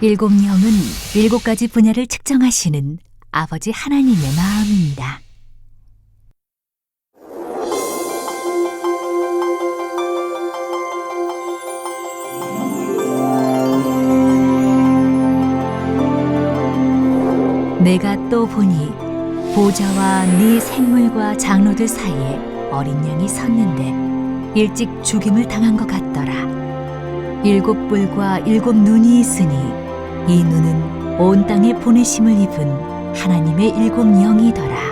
일곱 영은 일곱 가지 분야를 측정하시는 아버지 하나님의 마음입니다. 내가 또 보니 보좌와 네 생물과 장로들 사이에 어린 양이 섰는데 일찍 죽임을 당한 것 같더라. 일곱 뿔과 일곱 눈이 있으니 이 눈은 온 땅에 보내심을 입은 하나님의 일곱 영이더라.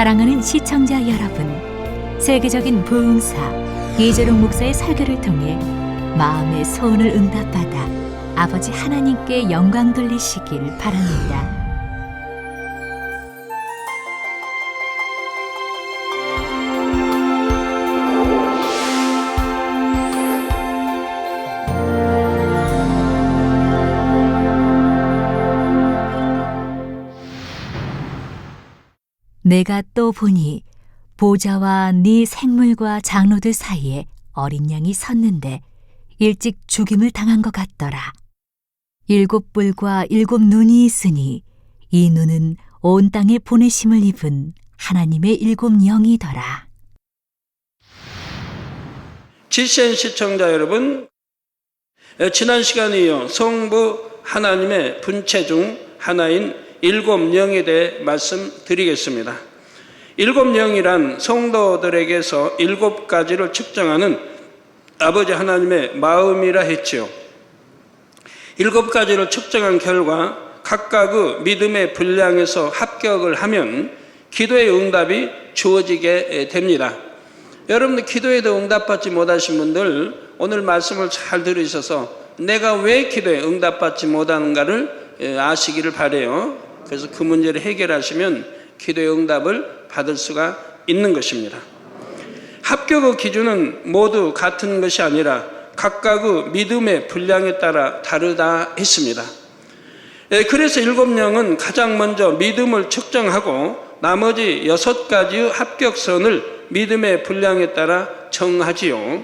사랑하는 시청자 여러분, 세계적인 부흥사 이재룡 목사의 설교를 통해 마음의 소원을 응답받아 아버지 하나님께 영광 돌리시길 바랍니다. 내가 또 보니 보좌와 네 생물과 장로들 사이에 어린 양이 섰는데 일찍 죽임을 당한 것 같더라. 일곱 뿔과 일곱 눈이 있으니 이 눈은 온 땅에 보내심을 입은 하나님의 일곱 영이더라. GCN 시청자 여러분, 지난 시간에 이어 성부 하나님의 분체 중 하나인 일곱 영에 대해 말씀드리겠습니다. 일곱 영이란 성도들에게서 일곱 가지를 측정하는 아버지 하나님의 마음이라 했지요. 일곱 가지를 측정한 결과 각각의 믿음의 분량에서 합격을 하면 기도의 응답이 주어지게 됩니다. 여러분들 기도에도 응답받지 못하신 분들 오늘 말씀을 잘 들으셔서 내가 왜 기도에 응답받지 못하는가를 아시기를 바라요. 그래서 그 문제를 해결하시면 기도의 응답을 받을 수가 있는 것입니다. 합격의 기준은 모두 같은 것이 아니라 각각의 믿음의 분량에 따라 다르다 했습니다. 그래서 일곱 영은 가장 먼저 믿음을 측정하고 나머지 6가지의 합격선을 믿음의 분량에 따라 정하지요.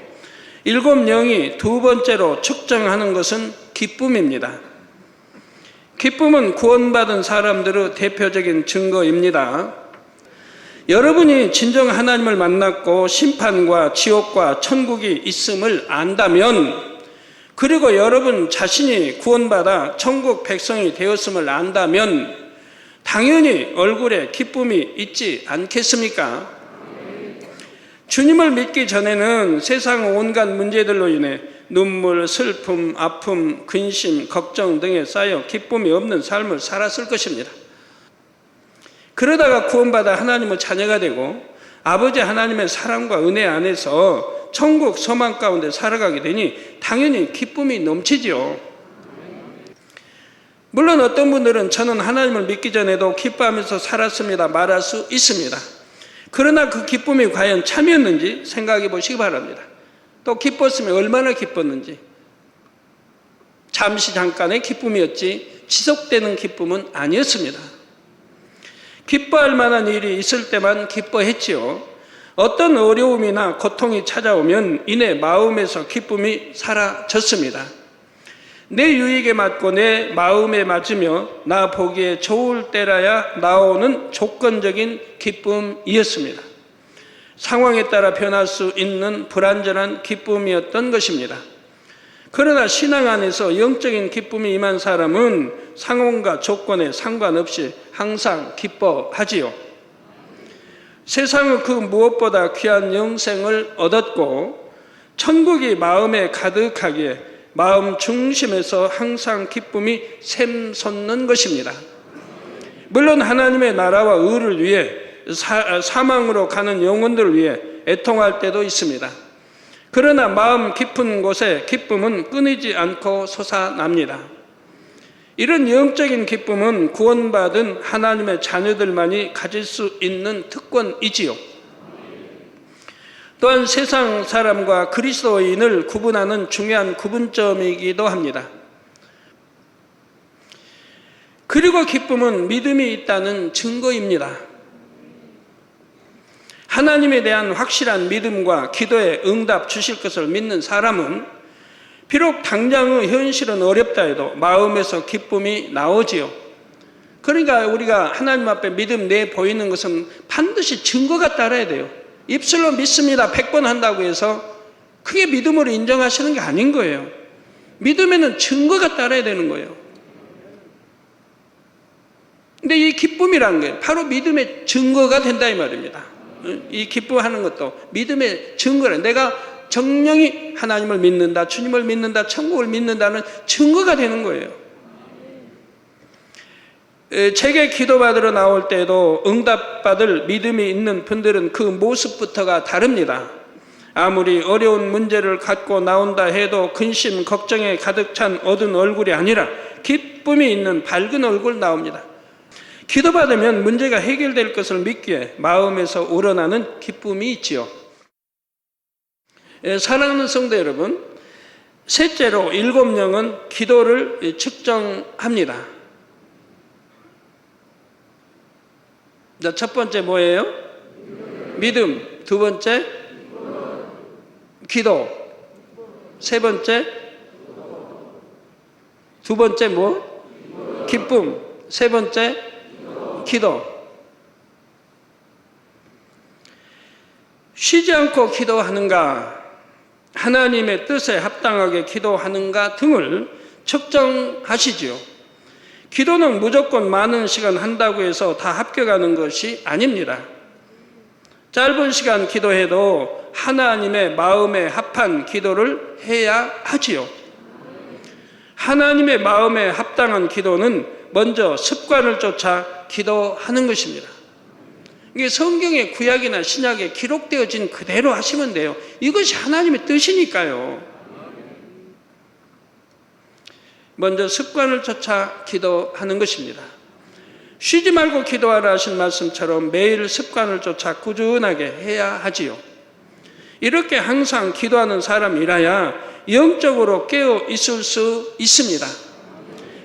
일곱 영이 두 번째로 측정하는 것은 기쁨입니다. 기쁨은 구원받은 사람들의 대표적인 증거입니다. 여러분이 진정 하나님을 만났고 심판과 지옥과 천국이 있음을 안다면, 그리고 여러분 자신이 구원받아 천국 백성이 되었음을 안다면 당연히 얼굴에 기쁨이 있지 않겠습니까? 주님을 믿기 전에는 세상 온갖 문제들로 인해 눈물, 슬픔, 아픔, 근심, 걱정 등에 쌓여 기쁨이 없는 삶을 살았을 것입니다. 그러다가 구원받아 하나님의 자녀가 되고 아버지 하나님의 사랑과 은혜 안에서 천국 소망 가운데 살아가게 되니 당연히 기쁨이 넘치지요. 물론 어떤 분들은 저는 하나님을 믿기 전에도 기뻐하면서 살았습니다 말할 수 있습니다. 그러나 그 기쁨이 과연 참이었는지 생각해 보시기 바랍니다. 또 기뻤으면 얼마나 기뻤는지. 잠시 잠깐의 기쁨이었지 지속되는 기쁨은 아니었습니다. 기뻐할 만한 일이 있을 때만 기뻐했지요. 어떤 어려움이나 고통이 찾아오면 이내 마음에서 기쁨이 사라졌습니다. 내 유익에 맞고 내 마음에 맞으며 나 보기에 좋을 때라야 나오는 조건적인 기쁨이었습니다. 상황에 따라 변할 수 있는 불완전한 기쁨이었던 것입니다. 그러나 신앙 안에서 영적인 기쁨이 임한 사람은 상황과 조건에 상관없이 항상 기뻐하지요. 세상의 그 무엇보다 귀한 영생을 얻었고 천국이 마음에 가득하기에 마음 중심에서 항상 기쁨이 샘솟는 것입니다. 물론 하나님의 나라와 의를 위해 사망으로 가는 영혼들을 위해 애통할 때도 있습니다. 그러나 마음 깊은 곳에 기쁨은 끊이지 않고 솟아납니다. 이런 영적인 기쁨은 구원받은 하나님의 자녀들만이 가질 수 있는 특권이지요. 또한 세상 사람과 그리스도인을 구분하는 중요한 구분점이기도 합니다. 그리고 기쁨은 믿음이 있다는 증거입니다. 하나님에 대한 확실한 믿음과 기도에 응답 주실 것을 믿는 사람은 비록 당장의 현실은 어렵다 해도 마음에서 기쁨이 나오지요. 그러니까 우리가 하나님 앞에 믿음 내 보이는 것은 반드시 증거가 따라야 돼요. 입술로 믿습니다 100번 한다고 해서 그게 믿음으로 인정하시는 게 아닌 거예요. 믿음에는 증거가 따라야 되는 거예요. 근데 이 기쁨이라는 게 바로 믿음의 증거가 된다 이 말입니다. 이 기뻐하는 것도 믿음의 증거라. 내가 정령이 하나님을 믿는다, 주님을 믿는다, 천국을 믿는다는 증거가 되는 거예요. 제게 기도받으러 나올 때도 응답받을 믿음이 있는 분들은 그 모습부터가 다릅니다. 아무리 어려운 문제를 갖고 나온다 해도 근심, 걱정에 가득 찬 어두운 얼굴이 아니라 기쁨이 있는 밝은 얼굴 나옵니다. 기도받으면 문제가 해결될 것을 믿기에 마음에서 우러나는 기쁨이 있지요. 사랑하는 성도 여러분, 셋째로 7영은 기도를 측정합니다. 자, 첫 번째 뭐예요? 믿음. 두 번째 기도. 세 번째 두 번째 뭐? 기쁨. 세 번째 기도. 쉬지 않고 기도하는가, 하나님의 뜻에 합당하게 기도하는가 등을 측정하시지요. 기도는 무조건 많은 시간 한다고 해서 다 합격하는 것이 아닙니다. 짧은 시간 기도해도 하나님의 마음에 합한 기도를 해야 하지요. 하나님의 마음에 합당한 기도는 먼저 습관을 쫓아 기도하는 것입니다. 이게 성경의 구약이나 신약에 기록되어진 그대로 하시면 돼요. 이것이 하나님의 뜻이니까요. 먼저 습관을 쫓아 기도하는 것입니다. 쉬지 말고 기도하라 하신 말씀처럼 매일 습관을 쫓아 꾸준하게 해야 하지요. 이렇게 항상 기도하는 사람이라야 영적으로 깨어 있을 수 있습니다.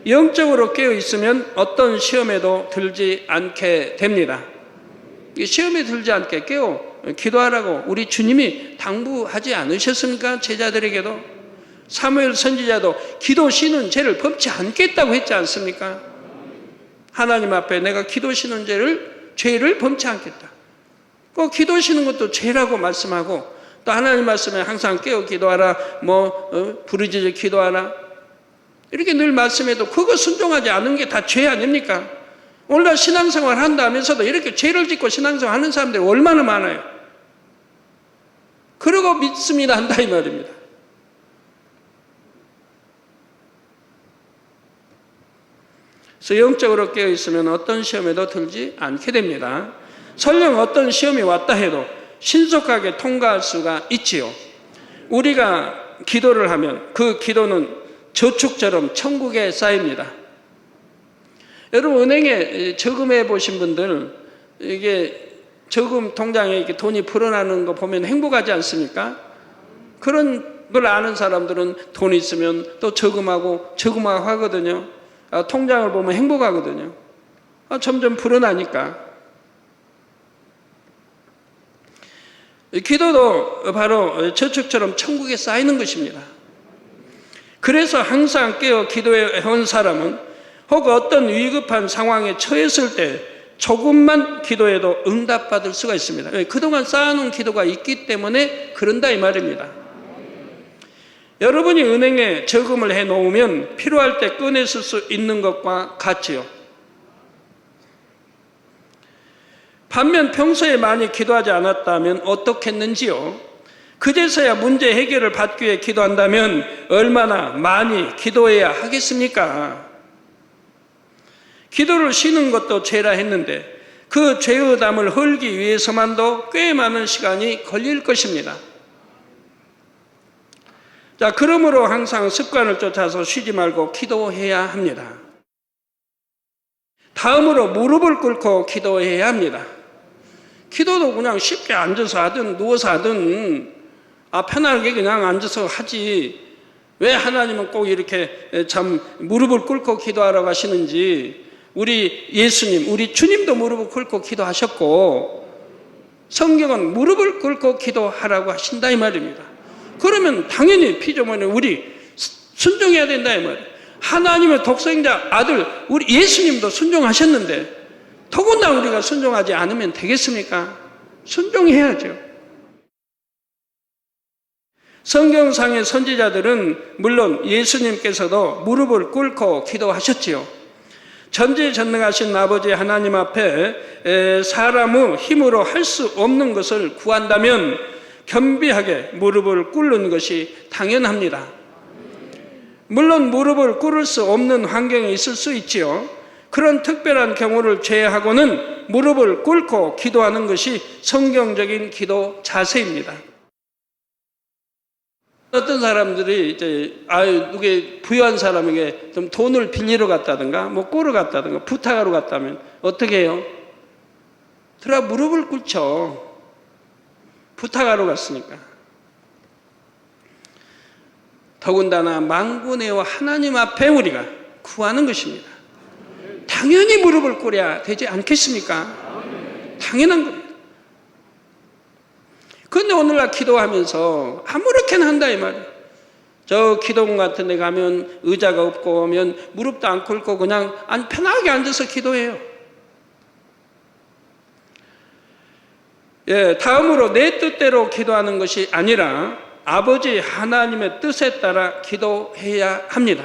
영적으로 깨어 있으면 어떤 시험에도 들지 않게 됩니다. 시험에 들지 않게 깨어 기도하라고 우리 주님이 당부하지 않으셨습니까? 제자들에게도. 사무엘 선지자도 기도 쉬는 죄를 범치 않겠다고 했지 않습니까? 하나님 앞에 내가 기도 쉬는 죄를 범치 않겠다. 꼭 기도 쉬는 것도 죄라고 말씀하고, 또 하나님 말씀에 항상 깨어 기도하라, 부르짖어 기도하라, 이렇게 늘 말씀해도 그거 순종하지 않은 게 다 죄 아닙니까? 오늘날 신앙생활 한다면서도 이렇게 죄를 짓고 신앙생활 하는 사람들이 얼마나 많아요. 그러고 믿습니다 한다 이 말입니다. 그래서 영적으로 깨어있으면 어떤 시험에도 들지 않게 됩니다. 설령 어떤 시험이 왔다 해도 신속하게 통과할 수가 있지요. 우리가 기도를 하면 그 기도는 저축처럼 천국에 쌓입니다. 여러분, 은행에 저금해 보신 분들, 이게 저금 통장에 이렇게 돈이 불어나는 거 보면 행복하지 않습니까? 그런 걸 아는 사람들은 돈 있으면 또 저금하고 하거든요. 통장을 보면 행복하거든요. 점점 불어나니까. 기도도 바로 저축처럼 천국에 쌓이는 것입니다. 그래서 항상 깨어 기도해 온 사람은 혹 어떤 위급한 상황에 처했을 때 조금만 기도해도 응답받을 수가 있습니다. 그동안 쌓아놓은 기도가 있기 때문에 그런다 이 말입니다. 여러분이 은행에 저금을 해놓으면 필요할 때 꺼내쓸 수 있는 것과 같지요. 반면 평소에 많이 기도하지 않았다면 어떻겠는지요? 그제서야 문제 해결을 받기 위해 기도한다면 얼마나 많이 기도해야 하겠습니까? 기도를 쉬는 것도 죄라 했는데 그 죄의 담을 헐기 위해서만도 꽤 많은 시간이 걸릴 것입니다. 자, 그러므로 항상 습관을 쫓아서 쉬지 말고 기도해야 합니다. 다음으로 무릎을 꿇고 기도해야 합니다. 기도도 그냥 쉽게 앉아서 하든 누워서 하든 편하게 그냥 앉아서 하지 왜 하나님은 꼭 이렇게 참 무릎을 꿇고 기도하라고 하시는지 우리 예수님, 우리 주님도 무릎을 꿇고 기도하셨고 성경은 무릎을 꿇고 기도하라고 하신다 이 말입니다. 그러면 당연히 피조물은 우리 순종해야 된다 이 말이에요. 하나님의 독생자 아들 우리 예수님도 순종하셨는데 더군다나 우리가 순종하지 않으면 되겠습니까? 순종해야죠. 성경상의 선지자들은 물론 예수님께서도 무릎을 꿇고 기도하셨지요. 전지전능하신 아버지 하나님 앞에 사람의 힘으로 할 수 없는 것을 구한다면 겸비하게 무릎을 꿇는 것이 당연합니다. 물론 무릎을 꿇을 수 없는 환경이 있을 수 있지요. 그런 특별한 경우를 제외하고는 무릎을 꿇고 기도하는 것이 성경적인 기도 자세입니다. 어떤 사람들이 이제 누구 부유한 사람에게 좀 돈을 빌리러 갔다든가 뭐 꾸러 갔다든가 부탁하러 갔다면 어떻게 해요? 들어가 무릎을 꿇죠. 부탁하러 갔으니까. 더군다나 만군의 하나님 앞에 우리가 구하는 것입니다. 당연히 무릎을 꿇어야 되지 않겠습니까? 당연한 겁니다. 그런데 오늘날 기도하면서 아무렇게나 한다 이 말이에요. 저 기도원 같은 데 가면 의자가 없고 오면 무릎도 안 꿇고 그냥 편하게 앉아서 기도해요. 다음으로 내 뜻대로 기도하는 것이 아니라 아버지 하나님의 뜻에 따라 기도해야 합니다.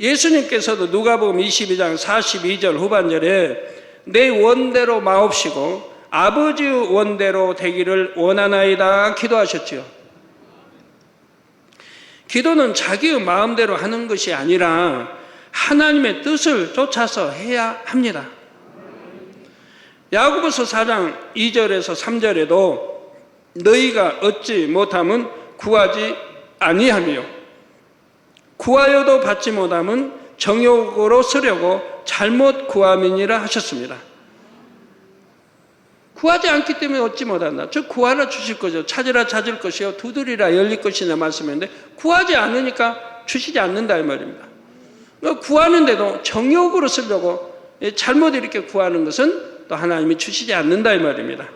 예수님께서도 누가복음 22장 42절 후반절에 내 원대로 마옵시고 아버지의 원대로 되기를 원하나이다 기도하셨지요. 기도는 자기의 마음대로 하는 것이 아니라 하나님의 뜻을 쫓아서 해야 합니다. 야고보서 4장 2절에서 3절에도 너희가 얻지 못함은 구하지 아니하며 구하여도 받지 못함은 정욕으로 쓰려고 잘못 구함이니라 하셨습니다. 구하지 않기 때문에 얻지 못한다. 저 구하라 주실 거죠. 찾으라 찾을 것이요 두드리라 열릴 것이냐 말씀인데 구하지 않으니까 주시지 않는다 이 말입니다. 구하는데도 정욕으로 쓰려고 잘못 이렇게 구하는 것은 또 하나님이 주시지 않는다 이 말입니다.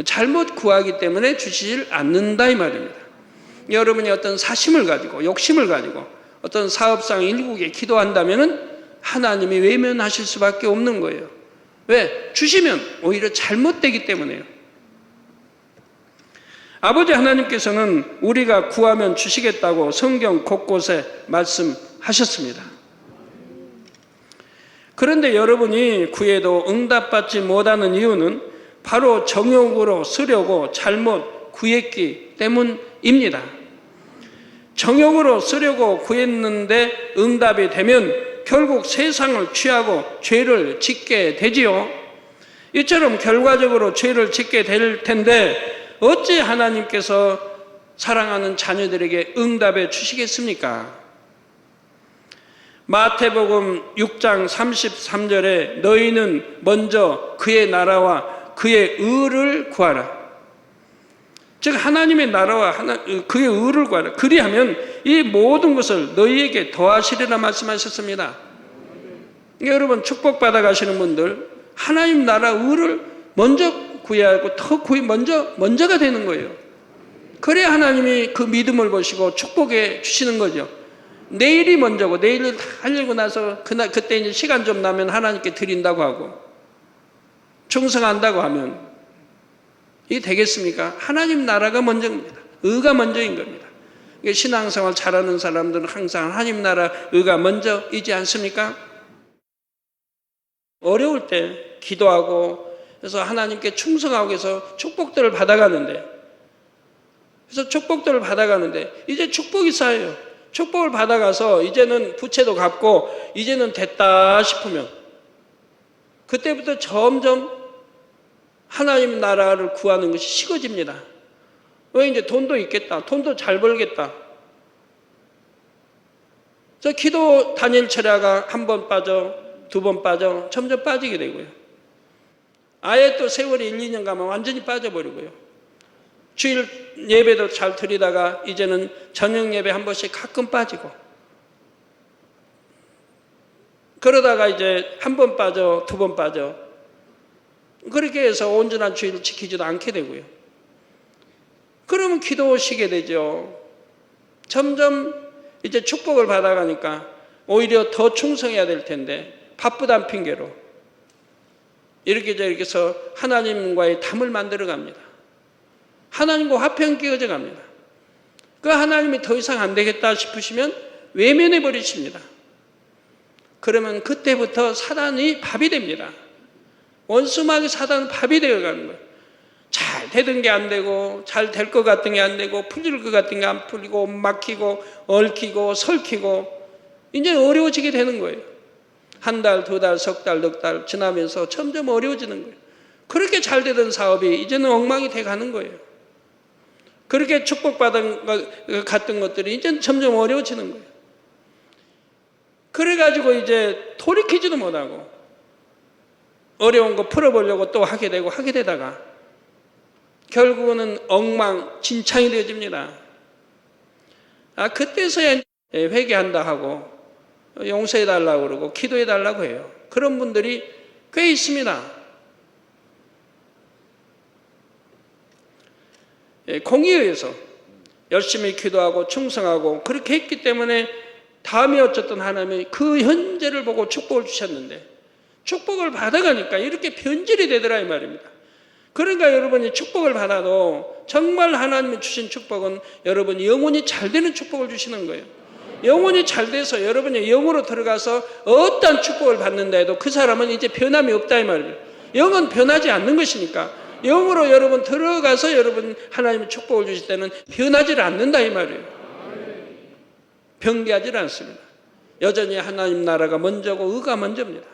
잘못 구하기 때문에 주시질 않는다 이 말입니다. 여러분이 어떤 사심을 가지고 욕심을 가지고 어떤 사업상 일국에 기도한다면 하나님이 외면하실 수밖에 없는 거예요. 왜? 주시면 오히려 잘못되기 때문에요. 아버지 하나님께서는 우리가 구하면 주시겠다고 성경 곳곳에 말씀하셨습니다. 그런데 여러분이 구해도 응답받지 못하는 이유는 바로 정욕으로 쓰려고 잘못 구했기 때문입니다. 정욕으로 쓰려고 구했는데 응답이 되면 결국 세상을 취하고 죄를 짓게 되지요. 이처럼 결과적으로 죄를 짓게 될 텐데 어찌 하나님께서 사랑하는 자녀들에게 응답해 주시겠습니까? 마태복음 6장 33절에 너희는 먼저 그의 나라와 그의 의를 구하라. 즉 하나님의 나라와 그의 의를 구하라. 그리하면 이 모든 것을 너희에게 더하시리라 말씀하셨습니다. 여러분 축복받아 가시는 분들 하나님 나라 의를 먼저 구해야 하고 더 먼저가 되는 거예요. 그래야 하나님이 그 믿음을 보시고 축복해 주시는 거죠. 내일이 먼저고 내일을 다 하려고 나서 그때 이제 시간 좀 나면 하나님께 드린다고 하고 충성한다고 하면 이게 되겠습니까? 하나님 나라가 먼저입니다. 의가 먼저인 겁니다. 신앙생활 잘하는 사람들은 항상 하나님 나라 의가 먼저이지 않습니까? 어려울 때 기도하고 그래서 하나님께 충성하고 해서 축복들을 받아가는데 이제 축복이 쌓여요. 축복을 받아가서 이제는 부채도 갚고 이제는 됐다 싶으면 그때부터 점점 하나님 나라를 구하는 것이 식어집니다. 왜? 이제 돈도 있겠다. 돈도 잘 벌겠다. 저 기도 단일 철야가 한 번 빠져, 두 번 빠져, 점점 빠지게 되고요. 아예 또 세월이 1, 2년 가면 완전히 빠져버리고요. 주일 예배도 잘 드리다가 이제는 저녁 예배 한 번씩 가끔 빠지고 그러다가 이제 한 번 빠져, 두 번 빠져 그렇게 해서 온전한 주일을 지키지도 않게 되고요. 그러면 기도 쉬게 되죠. 점점 이제 축복을 받아가니까 오히려 더 충성해야 될 텐데 바쁘단 핑계로 이렇게 해서 하나님과의 담을 만들어 갑니다. 하나님과 화평 끼어져 갑니다. 그 하나님이 더 이상 안 되겠다 싶으시면 외면해 버리십니다. 그러면 그때부터 사단이 밥이 됩니다. 원수마귀 사단은 밥이 되어가는 거예요. 잘 되던 게 안 되고 잘 될 것 같은 게 안 되고 풀릴 것 같은 게 안 풀리고 막히고 얽히고 설키고 이제 어려워지게 되는 거예요. 한 달, 두 달, 석 달, 넉 달 지나면서 점점 어려워지는 거예요. 그렇게 잘 되던 사업이 이제는 엉망이 돼 가는 거예요. 그렇게 축복받은 것 같은 것들이 이제 점점 어려워지는 거예요. 그래가지고 이제 돌이키지도 못하고 어려운 거 풀어보려고 또 하게 되다가 결국은 엉망진창이 되어집니다. 그때서야 회개한다 하고 용서해달라고 그러고 기도해달라고 해요. 그런 분들이 꽤 있습니다. 공의에 의해서 열심히 기도하고 충성하고 그렇게 했기 때문에 다음에 어쨌든 하나님이 그 현재를 보고 축복을 주셨는데 축복을 받아가니까 이렇게 변질이 되더라 이 말입니다. 그러니까 여러분이 축복을 받아도 정말 하나님이 주신 축복은 여러분이 영혼이 잘 되는 축복을 주시는 거예요. 영혼이 잘 돼서 여러분이 영으로 들어가서 어떤 축복을 받는다 해도 그 사람은 이제 변함이 없다 이 말입니다. 영은 변하지 않는 것이니까 영으로 여러분 들어가서 여러분 하나님이 축복을 주실 때는 변하지 않는다 이 말이에요. 변개하지 않습니다. 여전히 하나님 나라가 먼저고 의가 먼저입니다.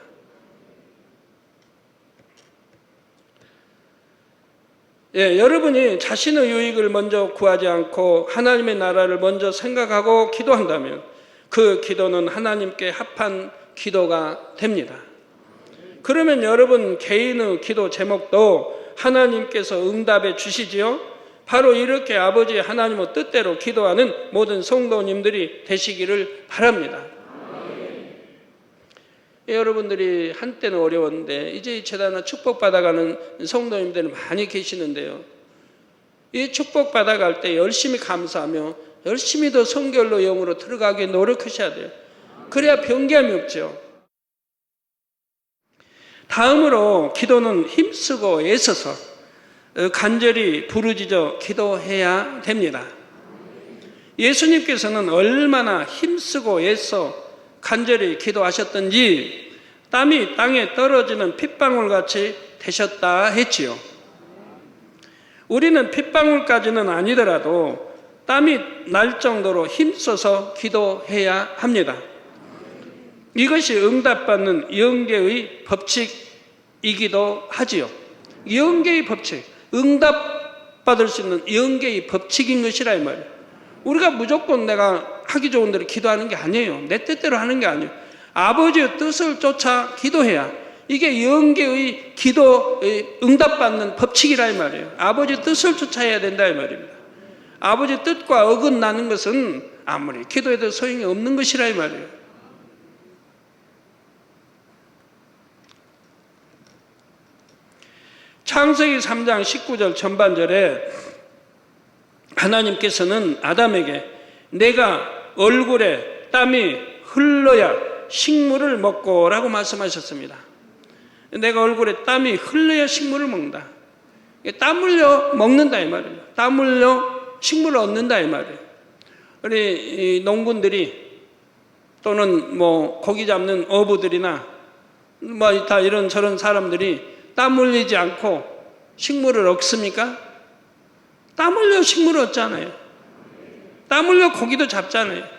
여러분이 자신의 유익을 먼저 구하지 않고 하나님의 나라를 먼저 생각하고 기도한다면 그 기도는 하나님께 합한 기도가 됩니다. 그러면 여러분 개인의 기도 제목도 하나님께서 응답해 주시지요. 바로 이렇게 아버지 하나님의 뜻대로 기도하는 모든 성도님들이 되시기를 바랍니다. 여러분들이 한때는 어려웠는데 이제 이 재단을 축복받아가는 성도님들이 많이 계시는데요. 이 축복받아갈 때 열심히 감사하며 열심히 더 성결로 영으로 들어가게 노력하셔야 돼요. 그래야 변개함이 없죠. 다음으로 기도는 힘쓰고 애써서 간절히 부르짖어 기도해야 됩니다. 예수님께서는 얼마나 힘쓰고 애써 간절히 기도하셨던지 땀이 땅에 떨어지는 핏방울같이 되셨다 했지요. 우리는 핏방울까지는 아니더라도 땀이 날 정도로 힘써서 기도해야 합니다. 이것이 응답받는 영계의 법칙이기도 하지요. 영계의 법칙, 응답받을 수 있는 영계의 법칙인 것이라 이 말이에요. 우리가 무조건 내가 하기 좋은 대로 기도하는 게 아니에요. 내 뜻대로 하는 게 아니에요. 아버지의 뜻을 쫓아 기도해야 이게 영계의 기도 응답받는 법칙이라 이 말이에요. 아버지의 뜻을 쫓아야 된다 이 말입니다. 아버지의 뜻과 어긋나는 것은 아무리 기도해도 소용이 없는 것이라 이 말이에요. 창세기 3장 19절 전반절에 하나님께서는 아담에게 내가 얼굴에 땀이 흘러야 식물을 먹고 라고 말씀하셨습니다. 내가 얼굴에 땀이 흘러야 식물을 먹는다. 땀 흘려 먹는다 이 말이에요. 땀 흘려 식물을 얻는다 이 말이에요. 우리 농군들이 또는 고기 잡는 어부들이나 뭐 다 이런 저런 사람들이 땀 흘리지 않고 식물을 얻습니까? 땀 흘려 식물을 얻잖아요. 땀 흘려 고기도 잡잖아요.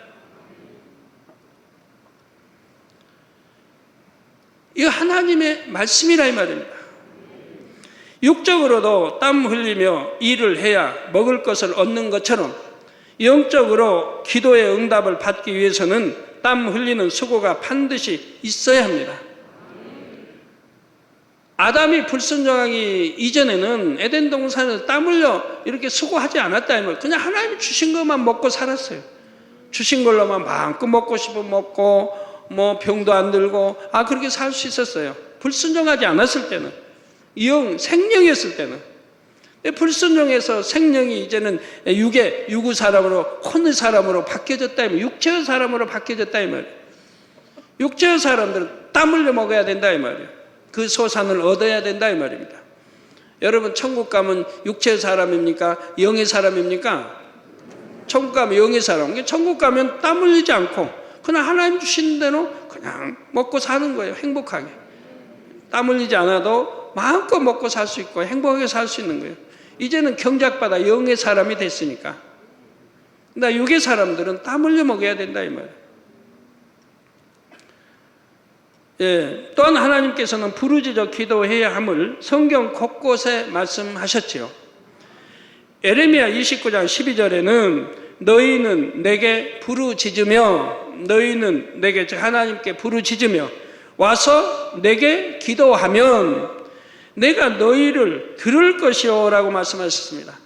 이거 하나님의 말씀이라 이 말입니다. 육적으로도 땀 흘리며 일을 해야 먹을 것을 얻는 것처럼 영적으로 기도의 응답을 받기 위해서는 땀 흘리는 수고가 반드시 있어야 합니다. 아담이 불순종하기 이전에는 에덴 동산에서 땀 흘려 이렇게 수고하지 않았다. 그냥 하나님이 주신 것만 먹고 살았어요. 주신 걸로만 마음껏 먹고 싶으면 먹고 뭐 병도 안 들고 그렇게 살 수 있었어요. 불순종하지 않았을 때는, 생명이었을 때는. 불순종해서 생명이 이제는 육의 사람으로, 혼의 사람으로 바뀌어졌다. 육체의 사람으로 바뀌어졌다 이 말이에요. 육체의 사람들은 땀 흘려 먹어야 된다 이 말이에요. 그 소산을 얻어야 된다 이 말입니다. 여러분, 천국 가면 육체의 사람입니까? 영의 사람입니까? 천국 가면 영의 사람. 천국 가면 땀 흘리지 않고 그냥 하나님 주시는 대로 그냥 먹고 사는 거예요. 행복하게. 땀 흘리지 않아도 마음껏 먹고 살 수 있고 행복하게 살 수 있는 거예요. 이제는 경작받아 영의 사람이 됐으니까. 근데 육의 사람들은 땀 흘려 먹어야 된다 이 말이에요. 또한 하나님께서는 부르짖어 기도해야 함을 성경 곳곳에 말씀하셨지요. 에레미야 29장 12절에는 너희는 내게 부르짖으며, 너희는 내게, 하나님께 부르짖으며 와서 내게 기도하면 내가 너희를 들을 것이요 라고 말씀하셨습니다.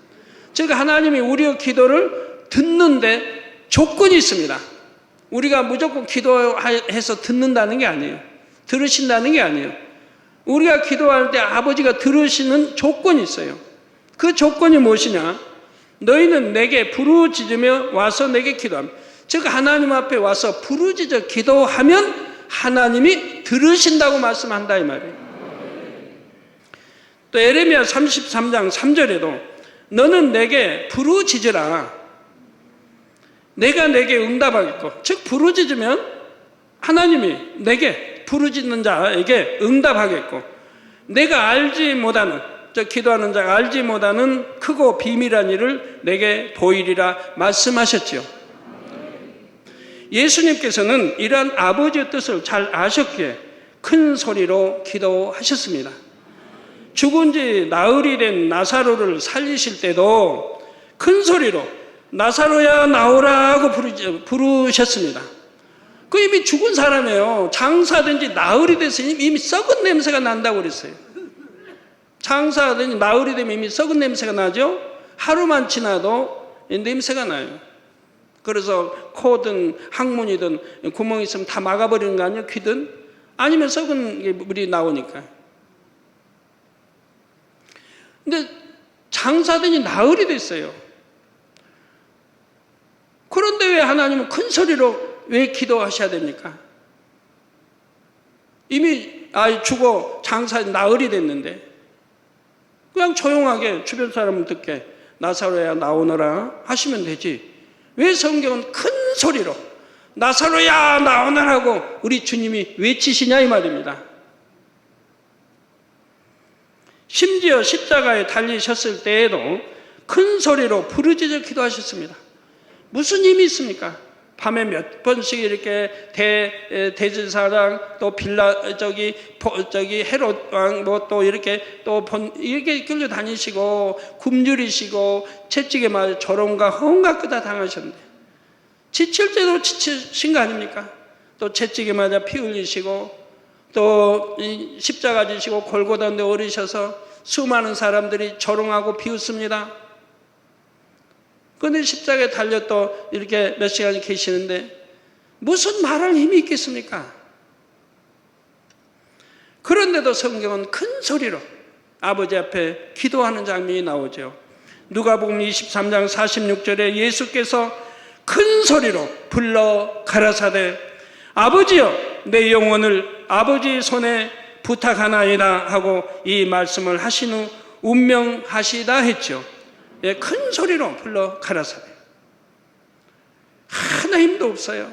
즉 하나님이 우리의 기도를 듣는데 조건이 있습니다. 우리가 무조건 기도해서 듣는다는 게 아니에요. 들으신다는 게 아니에요. 우리가 기도할 때 아버지가 들으시는 조건이 있어요. 그 조건이 무엇이냐? 너희는 내게 부르짖으며 와서 내게 기도하면, 즉 하나님 앞에 와서 부르짖어 기도하면 하나님이 들으신다고 말씀한다 이 말이에요. 또 에레미야 33장 3절에도 너는 내게 부르짖으라 내가 내게 응답하겠고, 즉 부르짖으면 하나님이 내게 부르짖는 자에게 응답하겠고, 내가 알지 못하는, 기도하는 자가 알지 못하는 크고 비밀한 일을 내게 보이리라 말씀하셨지요. 예수님께서는 이러한 아버지의 뜻을 잘 아셨기에 큰 소리로 기도하셨습니다. 죽은 지 나흘이 된 나사로를 살리실 때도 큰 소리로 나사로야 나오라 하고 부르셨습니다. 그 이미 죽은 사람이에요. 장사된 지 나흘이 돼서 이미 썩은 냄새가 난다고 그랬어요. 장사된 지 나흘이 되면 이미 썩은 냄새가 나죠. 하루만 지나도 냄새가 나요. 그래서 코든 항문이든 구멍이 있으면 다 막아버리는 거 아니에요? 귀든? 아니면 썩은 물이 나오니까. 근데 장사된 지 나흘이 됐어요. 그런데 왜 하나님은 큰 소리로 왜 기도하셔야 됩니까? 이미 죽어 장사된 나흘이 됐는데 그냥 조용하게 주변 사람을 듣게 나사로야 나오너라 하시면 되지. 왜 성경은 큰 소리로 나사로야 나오너라고 우리 주님이 외치시냐 이 말입니다. 심지어 십자가에 달리셨을 때에도 큰 소리로 부르짖어 기도하셨습니다. 무슨 힘이 있습니까? 밤에 몇 번씩 이렇게 대제사장 또 헤롯 왕 뭐 또 이렇게 이렇게 끌려 다니시고 굶주리시고 채찍에 맞아 조롱과 헌과 끄다 당하셨는데 지칠 때도 지치신 거 아닙니까? 또 채찍에 맞아 피 흘리시고 또 십자가 지시고 골고다에 오르셔서 수많은 사람들이 조롱하고 비웃습니다. 그런데 십자가에 달려 또 이렇게 몇 시간 계시는데 무슨 말할 힘이 있겠습니까? 그런데도 성경은 큰 소리로 아버지 앞에 기도하는 장면이 나오죠. 누가복음 23장 46절에 예수께서 큰 소리로 불러 가라사대 아버지여 내 영혼을 아버지 손에 부탁하나이다 하고 이 말씀을 하신 후 운명하시다 했죠. 큰 소리로 불러 가라사대. 하나 힘도 없어요.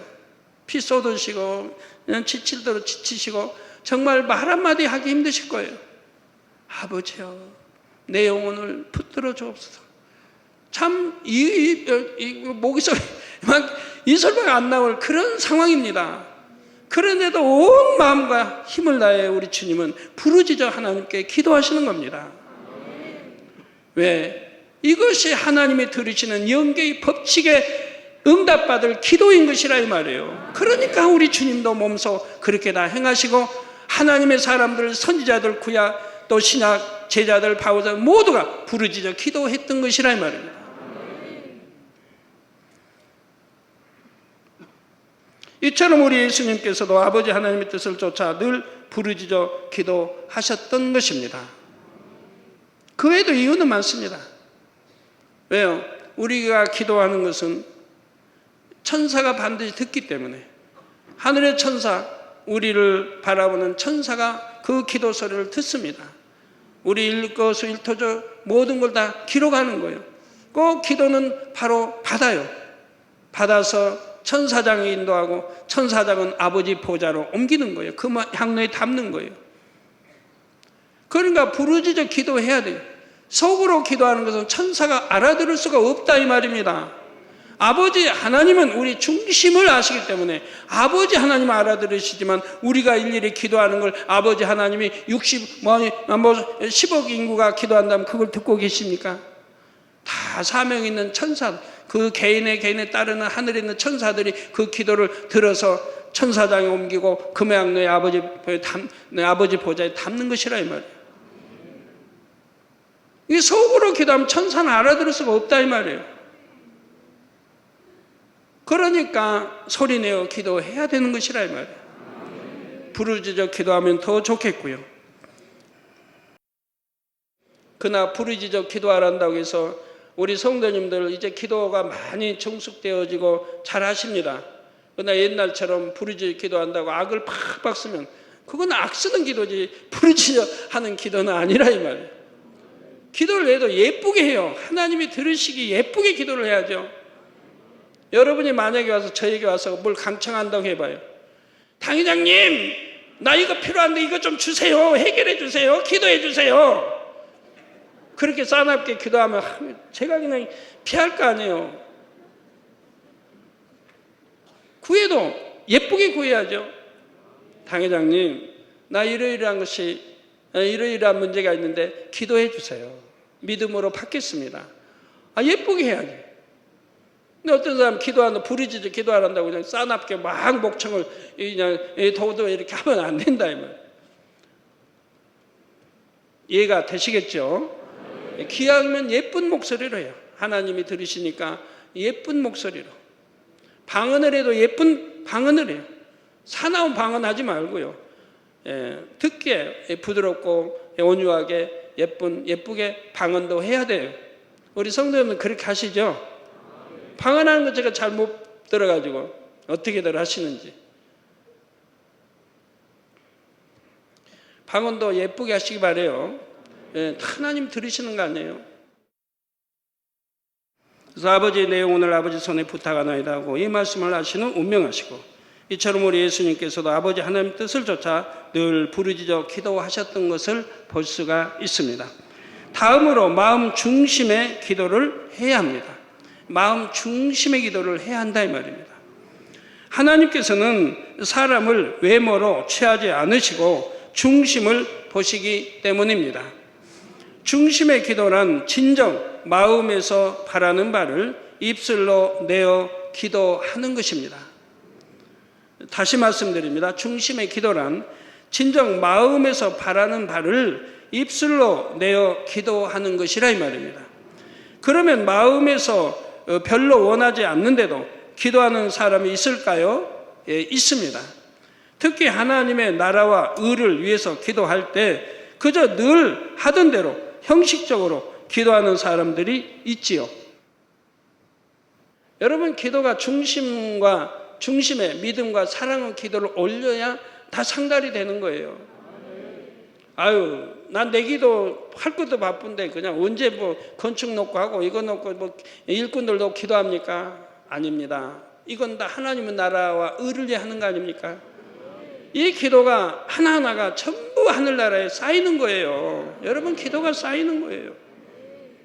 피 쏟으시고 지칠 대로 지치시고 정말 말 한마디 하기 힘드실 거예요. 아버지여, 내 영혼을 붙들어 주옵소서. 참 목에서 막 이설마가 안 나올 그런 상황입니다. 그런데도 온 마음과 힘을 다해 우리 주님은 부르짖어 하나님께 기도하시는 겁니다. 왜? 이것이 하나님이 들으시는 영계의 법칙에 응답받을 기도인 것이라 이 말이에요. 그러니까 우리 주님도 몸소 그렇게 다 행하시고 하나님의 사람들, 선지자들, 구약 또 신약 제자들, 바울들 모두가 부르짖어 기도했던 것이라 이 말입니다. 이처럼 우리 예수님께서도 아버지 하나님의 뜻을 쫓아 늘 부르짖어 기도하셨던 것입니다. 그 외에도 이유는 많습니다. 왜요? 우리가 기도하는 것은 천사가 반드시 듣기 때문에, 하늘의 천사, 우리를 바라보는 천사가 그 기도 소리를 듣습니다. 우리 일거수 일투족 모든 걸 다 기록하는 거예요. 그 기도는 바로 받아요. 받아서 천사장이 인도하고 천사장은 아버지 보좌로 옮기는 거예요. 그 향로에 담는 거예요. 그러니까 부르짖어 기도해야 돼요. 속으로 기도하는 것은 천사가 알아들을 수가 없다 이 말입니다. 아버지 하나님은 우리 중심을 아시기 때문에 아버지 하나님은 알아들으시지만 우리가 일일이 기도하는 걸 아버지 하나님이 10억 인구가 기도한다면 그걸 듣고 계십니까? 다 사명 있는 천사, 그 개인에 따르는 하늘에 있는 천사들이 그 기도를 들어서 천사장에 옮기고 금양로의 아버지 보좌에 담는 것이라 이 말이에요. 이 속으로 기도하면 천사는 알아들을 수가 없다 이 말이에요. 그러니까 소리내어 기도해야 되는 것이라 이 말이에요. 부르짖어 기도하면 더 좋겠고요. 그러나 부르짖어 기도하란다고 해서 우리 성도님들 이제 기도가 많이 정숙되어지고 잘 하십니다. 그러나 옛날처럼 부르짖어 기도한다고 악을 팍팍 쓰면 그건 악 쓰는 기도지 부르짖어 하는 기도는 아니라 이 말이에요. 기도를 해도 예쁘게 해요. 하나님이 들으시기 예쁘게 기도를 해야죠. 여러분이 만약에 와서 저에게 와서 뭘 강청한다고 해봐요. 당 회장님, 나 이거 필요한데 이거 좀 주세요. 해결해 주세요. 기도해 주세요. 그렇게 싸납게 기도하면 제가 그냥 피할 거 아니에요. 구해도 예쁘게 구해야죠. 당 회장님, 나 이러이러한 문제가 있는데 기도해 주세요. 믿음으로 받겠습니다. 예쁘게 해야지. 근데 어떤 사람 기도하는 부르짖어 기도하란다고 그냥 싸납게 막 목청을 그냥 도도 이렇게 하면 안 된다 이 말. 이해가 되시겠죠? 기도하면 예쁜 목소리로 해요. 하나님이 들으시니까 예쁜 목소리로. 방언을 해도 예쁜 방언을 해요. 사나운 방언하지 말고요. 듣게 부드럽고 온유하게 예쁘게 방언도 해야 돼요. 우리 성도님은 그렇게 하시죠? 방언하는 거 제가 잘 못 들어가지고 어떻게들 하시는지. 방언도 예쁘게 하시기 바래요. 하나님 들으시는 거 아니에요. 그래서 아버지 내 영혼을 아버지 손에 부탁하나이다 하고 이 말씀을 하시는 운명하시고, 이처럼 우리 예수님께서도 아버지 하나님 뜻을 쫓아 늘 부르짖어 기도하셨던 것을 볼 수가 있습니다. 다음으로 마음 중심의 기도를 해야 합니다. 마음 중심의 기도를 해야 한다 이 말입니다. 하나님께서는 사람을 외모로 취하지 않으시고 중심을 보시기 때문입니다. 중심의 기도란 진정 마음에서 바라는 바를 입술로 내어 기도하는 것입니다. 다시 말씀드립니다. 중심의 기도란 진정 마음에서 바라는 바를 입술로 내어 기도하는 것이라 이 말입니다. 그러면 마음에서 별로 원하지 않는데도 기도하는 사람이 있을까요? 예, 있습니다. 특히 하나님의 나라와 의를 위해서 기도할 때 그저 늘 하던 대로 형식적으로 기도하는 사람들이 있지요. 여러분, 기도가 중심의 믿음과 사랑의 기도를 올려야 다 상달이 되는 거예요. 난 내 기도 할 것도 바쁜데 그냥 언제 건축 놓고 하고 이거 놓고 일꾼들 놓고 기도합니까? 아닙니다. 이건 다 하나님의 나라와 의를 위해 하는 거 아닙니까? 이 기도가 하나하나가 전부 하늘나라에 쌓이는 거예요. 여러분, 기도가 쌓이는 거예요.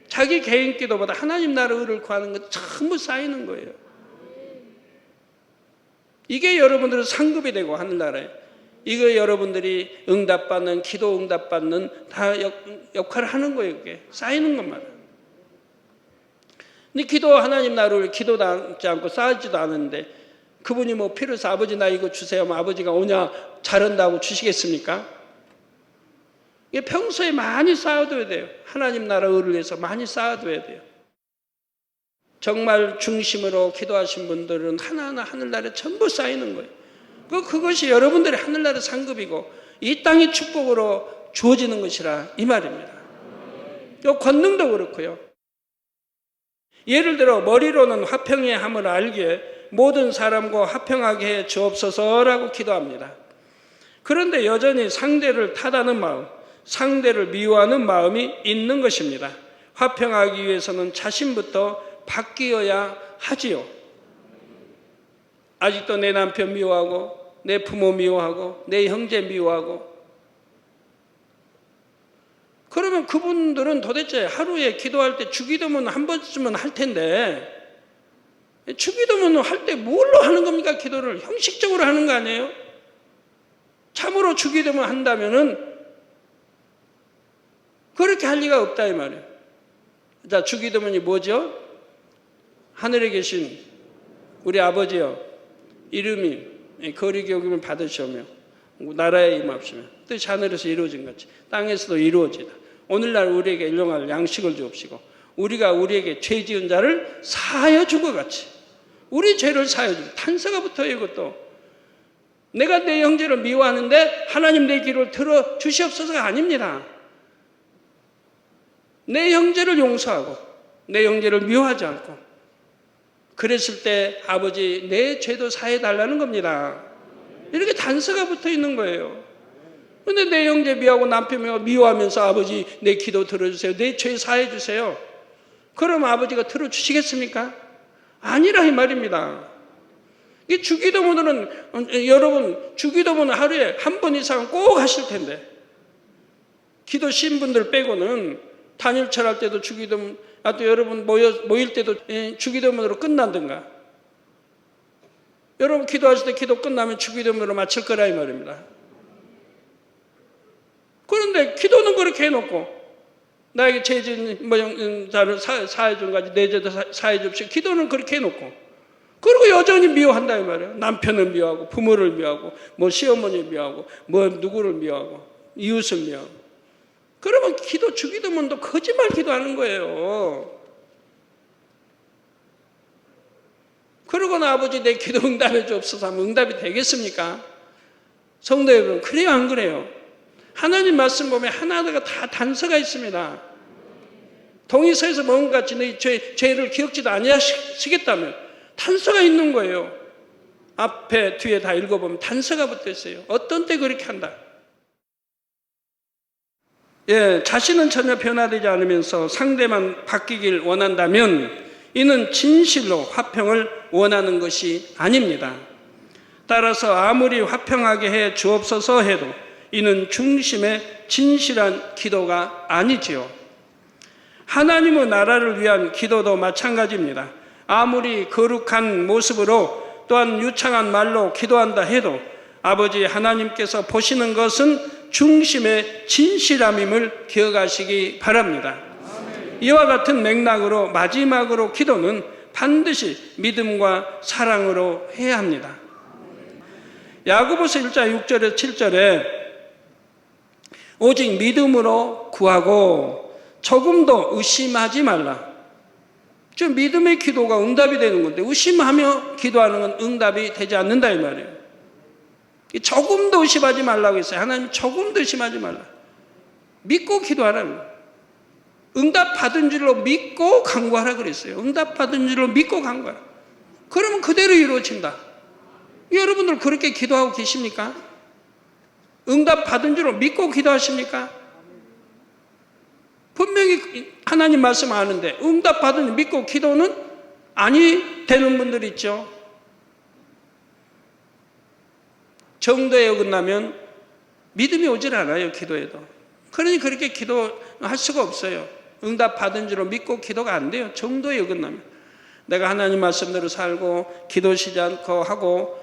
자기 개인 기도보다 하나님 나라 의를 구하는 것 전부 쌓이는 거예요. 이게 여러분들은 상급이 되고 하늘나라에 이거 여러분들이 응답받는, 기도 응답받는 다 역할을 하는 거예요. 그게 쌓이는 것만. 근데 기도 하나님 나라를 기도도 하지 않고 쌓지도 않은데 그분이 뭐 필요해서 아버지 나 이거 주세요 하면 아버지가 오냐 잘한다고 주시겠습니까? 이게 평소에 많이 쌓아둬야 돼요. 하나님 나라 의를 위해서 많이 쌓아둬야 돼요. 정말 중심으로 기도하신 분들은 하나하나 하늘나라에 전부 쌓이는 거예요. 그것이 여러분들의 하늘나라 상급이고 이 땅의 축복으로 주어지는 것이라 이 말입니다. 요 권능도 그렇고요. 예를 들어 머리로는 화평의 함을 알기에 모든 사람과 화평하게 해 주옵소서라고 기도합니다. 그런데 여전히 상대를 탓하는 마음, 상대를 미워하는 마음이 있는 것입니다. 화평하기 위해서는 자신부터 바뀌어야 하지요. 아직도 내 남편 미워하고 내 부모 미워하고 내 형제 미워하고 그러면 그분들은 도대체 하루에 기도할 때 주기도문 한 번쯤은 할 텐데 주기도문 할 때 뭘로 하는 겁니까? 기도를 형식적으로 하는 거 아니에요? 참으로 주기도문 한다면은 그렇게 할 리가 없다 이 말이에요. 자, 주기도문이 뭐죠? 하늘에 계신 우리 아버지여 이름이 거룩히 여김을 받으시오며 나라에 임합시며 뜻이 하늘에서 이루어진 같이 땅에서도 이루어지다. 오늘날 우리에게 일용할 양식을 주옵시고 우리가 우리에게 죄 지은 자를 사하여 준 것 같이 우리 죄를 사하여 주고 단서가 붙어요. 이것도 내가 내 형제를 미워하는데 하나님 내 기도를 들어 주시옵소서가 아닙니다. 내 형제를 용서하고 내 형제를 미워하지 않고 그랬을 때 아버지 내 죄도 사해 달라는 겁니다. 이렇게 단서가 붙어 있는 거예요. 그런데 내 형제 미워하고 남편 미워하면서 아버지 내 기도 들어주세요. 내 죄 사해 주세요. 그럼 아버지가 들어주시겠습니까? 아니라 이 말입니다. 이 주기도문은 여러분 주기도문은 하루에 한 번 이상은 꼭 하실 텐데 기도 신분들 빼고는 단일철 할 때도 주기도문 또 여러분 모일 때도 주기도문으로 끝난든가 여러분 기도하실 때 기도 끝나면 주기도문으로 마칠 거라 이 말입니다. 그런데 기도는 그렇게 해놓고 나에게 죄 지은 자를 사해 준 가지 내 죄도 사해 줍시오. 기도는 그렇게 해놓고 그리고 여전히 미워한다 이 말이에요. 남편을 미워하고 부모를 미워하고 뭐 시어머니를 미워하고 뭐 누구를 미워하고 이웃을 미워하고 그러면 주기도문도 거짓말 기도하는 거예요. 그러고는 아버지 내 기도 응답해 주옵소서 하면 응답이 되겠습니까? 성도 여러분, 그래요 안 그래요? 하나님 말씀 보면 하나하나가 다 단서가 있습니다. 동의서에서 먹은 것 같이 내 죄를 기억지도 아니하시겠다면 단서가 있는 거예요. 앞에 뒤에 다 읽어보면 단서가 붙어 있어요. 어떤 때 그렇게 한다. 자신은 전혀 변화되지 않으면서 상대만 바뀌길 원한다면 이는 진실로 화평을 원하는 것이 아닙니다. 따라서 아무리 화평하게 해 주옵소서 해도 이는 중심의 진실한 기도가 아니지요. 하나님의 나라를 위한 기도도 마찬가지입니다. 아무리 거룩한 모습으로 또한 유창한 말로 기도한다 해도 아버지 하나님께서 보시는 것은 중심의 진실함임을 기억하시기 바랍니다. 이와 같은 맥락으로 마지막으로 기도는 반드시 믿음과 사랑으로 해야 합니다. 야고보서 1장 6절에서 7절에 오직 믿음으로 구하고 조금도 의심하지 말라. 좀 믿음의 기도가 응답이 되는 건데 의심하며 기도하는 건 응답이 되지 않는다 이 말이에요. 조금도 의심하지 말라고 했어요. 하나님 조금도 의심하지 말라. 믿고 기도하라는 거예요. 응답 받은 줄로 믿고 간구하라 그랬어요. 응답 받은 줄로 믿고 간구하라. 그러면 그대로 이루어진다. 여러분들 그렇게 기도하고 계십니까? 응답 받은 줄로 믿고 기도하십니까? 분명히 하나님 말씀 아는데 응답 받은 줄 믿고 기도는 아니 되는 분들 있죠. 정도에 어긋나면 믿음이 오질 않아요, 기도에도. 그러니 그렇게 기도할 수가 없어요. 응답 받은 줄로 믿고 기도가 안 돼요. 정도에 어긋나면. 내가 하나님 말씀대로 살고 기도시지 않고 하고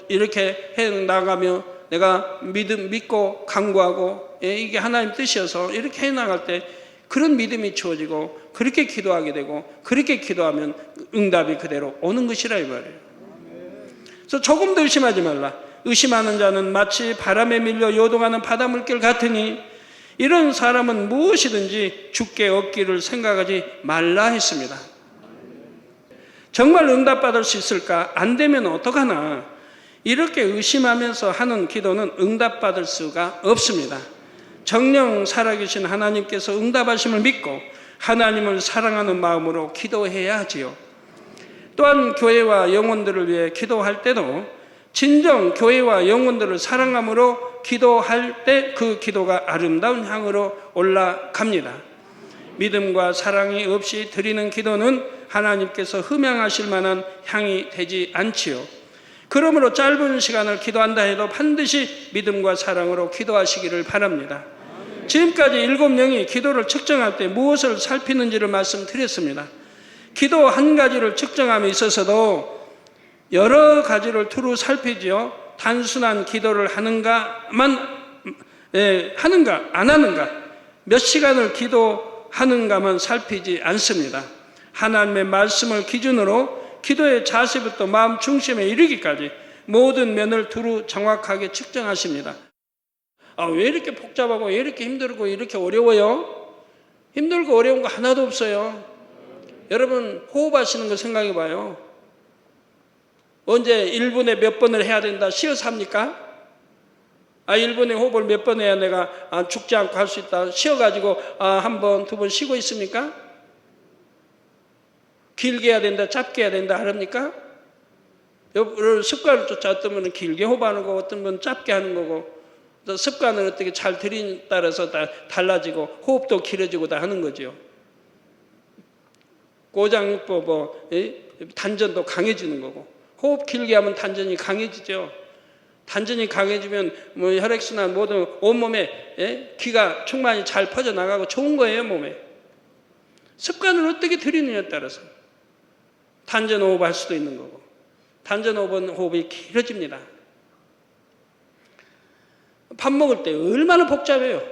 이렇게 해 나가며 내가 믿고 간구하고 이게 하나님 뜻이어서 이렇게 해 나갈 때 그런 믿음이 주어지고 그렇게 기도하게 되고 그렇게 기도하면 응답이 그대로 오는 것이라 이 말이에요. 그래서 조금도 의심하지 말라. 의심하는 자는 마치 바람에 밀려 요동하는 바닷물결 같으니 이런 사람은 무엇이든지 주께 얻기를 생각하지 말라 했습니다. 정말 응답받을 수 있을까? 안 되면 어떡하나? 이렇게 의심하면서 하는 기도는 응답받을 수가 없습니다. 정령 살아계신 하나님께서 응답하심을 믿고 하나님을 사랑하는 마음으로 기도해야 하지요. 또한 교회와 영혼들을 위해 기도할 때도 진정 교회와 영혼들을 사랑함으로 기도할 때 그 기도가 아름다운 향으로 올라갑니다. 믿음과 사랑이 없이 드리는 기도는 하나님께서 흠양하실 만한 향이 되지 않지요. 그러므로 짧은 시간을 기도한다 해도 반드시 믿음과 사랑으로 기도하시기를 바랍니다. 지금까지 7명이 기도를 측정할 때 무엇을 살피는지를 말씀드렸습니다. 기도 한 가지를 측정함에 있어서도 여러 가지를 두루 살피지요. 단순한 기도를 하는가만 하는가 안 하는가, 몇 시간을 기도하는가만 살피지 않습니다. 하나님의 말씀을 기준으로 기도의 자세부터 마음 중심에 이르기까지 모든 면을 두루 정확하게 측정하십니다. 왜 이렇게 복잡하고 왜 이렇게 힘들고 이렇게 어려워요? 힘들고 어려운 거 하나도 없어요. 여러분 호흡하시는 거 생각해 봐요. 언제 1분에 몇 번을 해야 된다 쉬어서 합니까? 1분에 호흡을 몇 번 해야 내가 죽지 않고 할 수 있다 쉬어가지고 한 번, 두 번 쉬고 있습니까? 길게 해야 된다 짧게 해야 된다 하랍니까? 습관을 쫓아 어떤 분은 길게 호흡하는 거고 어떤 분은 짧게 하는 거고 또 습관을 어떻게 잘 들이에 따라서 다 달라지고 호흡도 길어지고 다 하는 거죠. 고장육법 단전도 강해지는 거고 호흡 길게 하면 단전이 강해지죠. 단전이 강해지면 혈액순환 모든 온몸에 기가 충만히 잘 퍼져나가고 좋은 거예요. 몸에. 습관을 어떻게 들이느냐에 따라서 단전 호흡 할 수도 있는 거고 단전 호흡이 길어집니다. 밥 먹을 때 얼마나 복잡해요.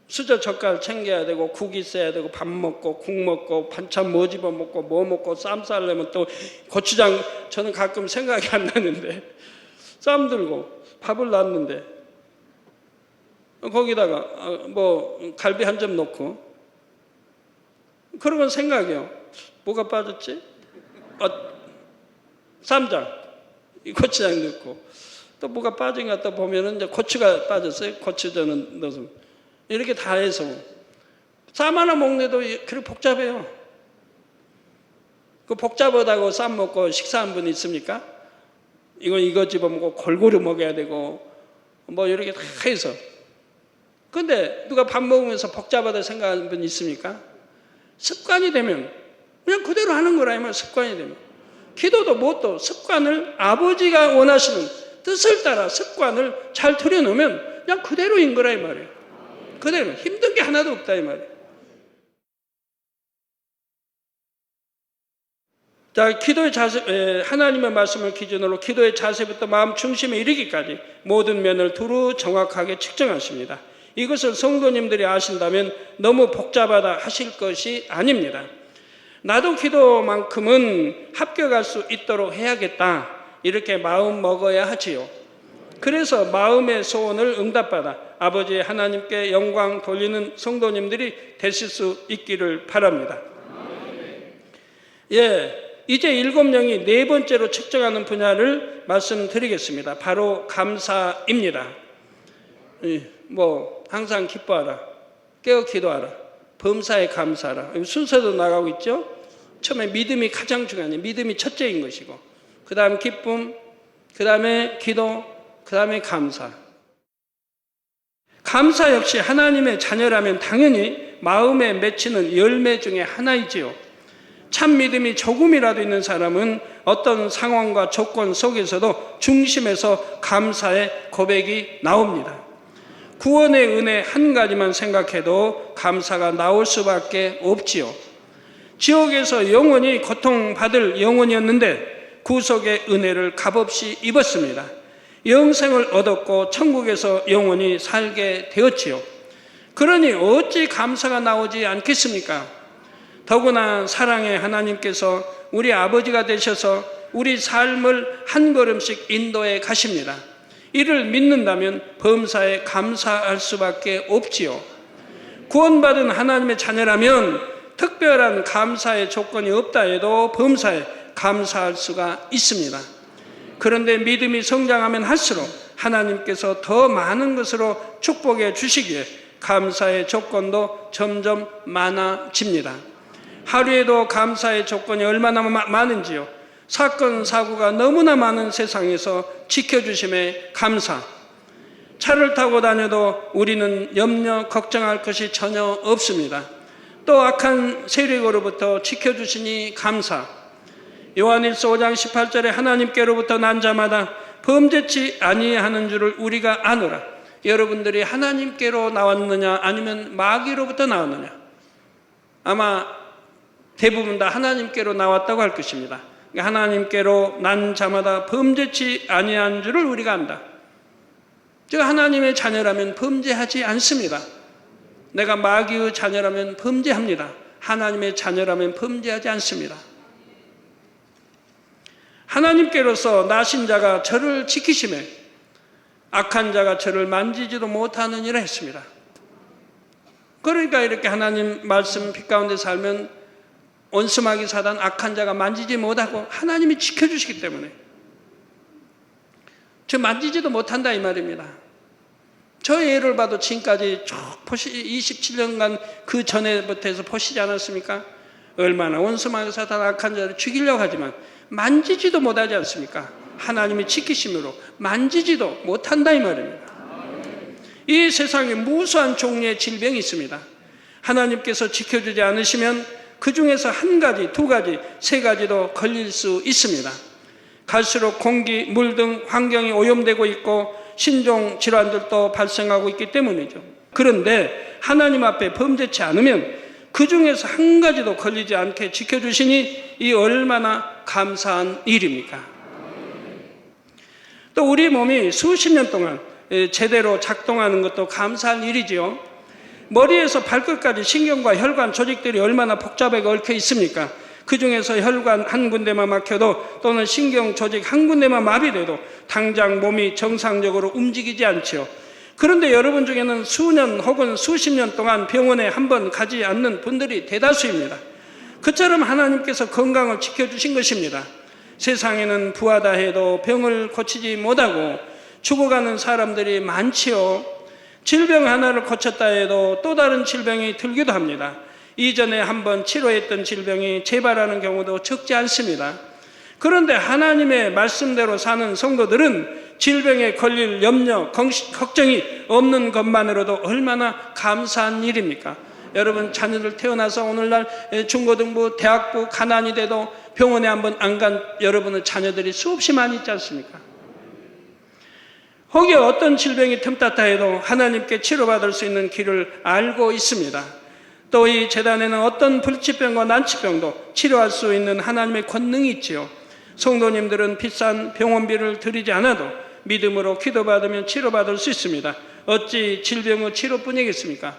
수저 젓갈 챙겨야 되고 국 있어야 되고 밥 먹고 국 먹고 반찬 뭐 집어 먹고 뭐 먹고 쌈 싸려면 또 고추장 저는 가끔 생각이 안 나는데 쌈 들고 밥을 놨는데 거기다가 갈비 한 점 넣고 그러면 생각이요. 뭐가 빠졌지? 쌈장 고추장 넣고 또 뭐가 빠진가 또 보면은 이제 고추가 빠졌어요. 고추전은 넣어서 이렇게 다 해서 쌈 하나 먹는데도 그렇게 복잡해요. 그 복잡하다고 쌈 먹고 식사한 분 있습니까? 이거 집어먹고 골고루 먹어야 되고 이렇게 다 해서 근데 누가 밥 먹으면서 복잡하다 생각하는 분 있습니까? 습관이 되면 그냥 그대로 하는 거라 면 습관이 되면 기도도 뭣도 습관을 아버지가 원하시는 뜻을 따라 습관을 잘 들여놓으면 그냥 그대로인 거라 이 말이에요. 그대로 힘든 게 하나도 없다 이 말이에요. 자, 기도의 자세, 하나님의 말씀을 기준으로 기도의 자세부터 마음 중심에 이르기까지 모든 면을 두루 정확하게 측정하십니다. 이것을 성도님들이 아신다면 너무 복잡하다 하실 것이 아닙니다. 나도 기도만큼은 합격할 수 있도록 해야겠다 이렇게 마음 먹어야 하지요. 그래서 마음의 소원을 응답받아 아버지 하나님께 영광 돌리는 성도님들이 되실 수 있기를 바랍니다. 이제 7명이 네 번째로 측정하는 분야를 말씀드리겠습니다. 바로 감사입니다. 항상 기뻐하라, 깨어 기도하라, 범사에 감사하라. 순서도 나가고 있죠. 처음에 믿음이 가장 중요해요. 믿음이 첫째인 것이고 그 다음 기쁨, 그 다음에 기도, 그 다음에 감사. 감사 역시 하나님의 자녀라면 당연히 마음에 맺히는 열매 중에 하나이지요. 참 믿음이 조금이라도 있는 사람은 어떤 상황과 조건 속에서도 중심에서 감사의 고백이 나옵니다. 구원의 은혜 한 가지만 생각해도 감사가 나올 수밖에 없지요. 지옥에서 영원히 고통받을 영혼이었는데 구속의 은혜를 값없이 입었습니다. 영생을 얻었고 천국에서 영원히 살게 되었지요. 그러니 어찌 감사가 나오지 않겠습니까? 더구나 사랑의 하나님께서 우리 아버지가 되셔서 우리 삶을 한 걸음씩 인도해 가십니다. 이를 믿는다면 범사에 감사할 수밖에 없지요. 구원받은 하나님의 자녀라면 특별한 감사의 조건이 없다 해도 범사에 감사할 수가 있습니다. 그런데 믿음이 성장하면 할수록 하나님께서 더 많은 것으로 축복해 주시기에 감사의 조건도 점점 많아집니다. 하루에도 감사의 조건이 얼마나 많은지요. 사건, 사고가 너무나 많은 세상에서 지켜주심에 감사. 차를 타고 다녀도 우리는 염려, 걱정할 것이 전혀 없습니다. 또 악한 세력으로부터 지켜주시니 감사. 요한일서 5장 18절에 하나님께로부터 난 자마다 범죄치 아니하는 줄을 우리가 아노라. 여러분들이 하나님께로 나왔느냐 아니면 마귀로부터 나왔느냐? 아마 대부분 다 하나님께로 나왔다고 할 것입니다. 하나님께로 난 자마다 범죄치 아니한 줄을 우리가 안다. 즉 하나님의 자녀라면 범죄하지 않습니다. 내가 마귀의 자녀라면 범죄합니다. 하나님의 자녀라면 범죄하지 않습니다. 하나님께로서 나신 자가 저를 지키시매 악한 자가 저를 만지지도 못하느니라 했습니다. 그러니까 이렇게 하나님 말씀 빛 가운데 살면 원수마귀 사단 악한 자가 만지지 못하고 하나님이 지켜주시기 때문에 저 만지지도 못한다 이 말입니다. 저 예를 봐도 지금까지 쭉 27년간 그 전에부터 해서 보시지 않았습니까? 얼마나 원수마귀 사단 악한 자를 죽이려고 하지만 만지지도 못하지 않습니까? 하나님이 지키심으로 만지지도 못한다 이 말입니다. 이 세상에 무수한 종류의 질병이 있습니다. 하나님께서 지켜주지 않으시면 그 중에서 한 가지, 두 가지, 세 가지도 걸릴 수 있습니다. 갈수록 공기, 물 등 환경이 오염되고 있고 신종 질환들도 발생하고 있기 때문이죠. 그런데 하나님 앞에 범죄치 않으면 그 중에서 한 가지도 걸리지 않게 지켜주시니 이 얼마나 감사한 일입니까? 또 우리 몸이 수십 년 동안 제대로 작동하는 것도 감사한 일이지요. 머리에서 발끝까지 신경과 혈관 조직들이 얼마나 복잡하게 얽혀 있습니까? 그 중에서 혈관 한 군데만 막혀도 또는 신경 조직 한 군데만 마비돼도 당장 몸이 정상적으로 움직이지 않죠. 그런데 여러분 중에는 수년 혹은 수십 년 동안 병원에 한 번 가지 않는 분들이 대다수입니다. 그처럼 하나님께서 건강을 지켜주신 것입니다. 세상에는 부하다 해도 병을 고치지 못하고 죽어가는 사람들이 많지요. 질병 하나를 고쳤다 해도 또 다른 질병이 들기도 합니다. 이전에 한번 치료했던 질병이 재발하는 경우도 적지 않습니다. 그런데 하나님의 말씀대로 사는 성도들은 질병에 걸릴 염려, 걱정이 없는 것만으로도 얼마나 감사한 일입니까? 여러분 자녀들 태어나서 오늘날 중고등부, 대학부 가난이 돼도 병원에 한번 안 간 여러분의 자녀들이 수없이 많이 있지 않습니까? 혹여 어떤 질병이 틈탔다 해도 하나님께 치료받을 수 있는 길을 알고 있습니다. 또 이 재단에는 어떤 불치병과 난치병도 치료할 수 있는 하나님의 권능이 있지요. 성도님들은 비싼 병원비를 들이지 않아도 믿음으로 기도받으면 치료받을 수 있습니다. 어찌 질병의 치료뿐이겠습니까?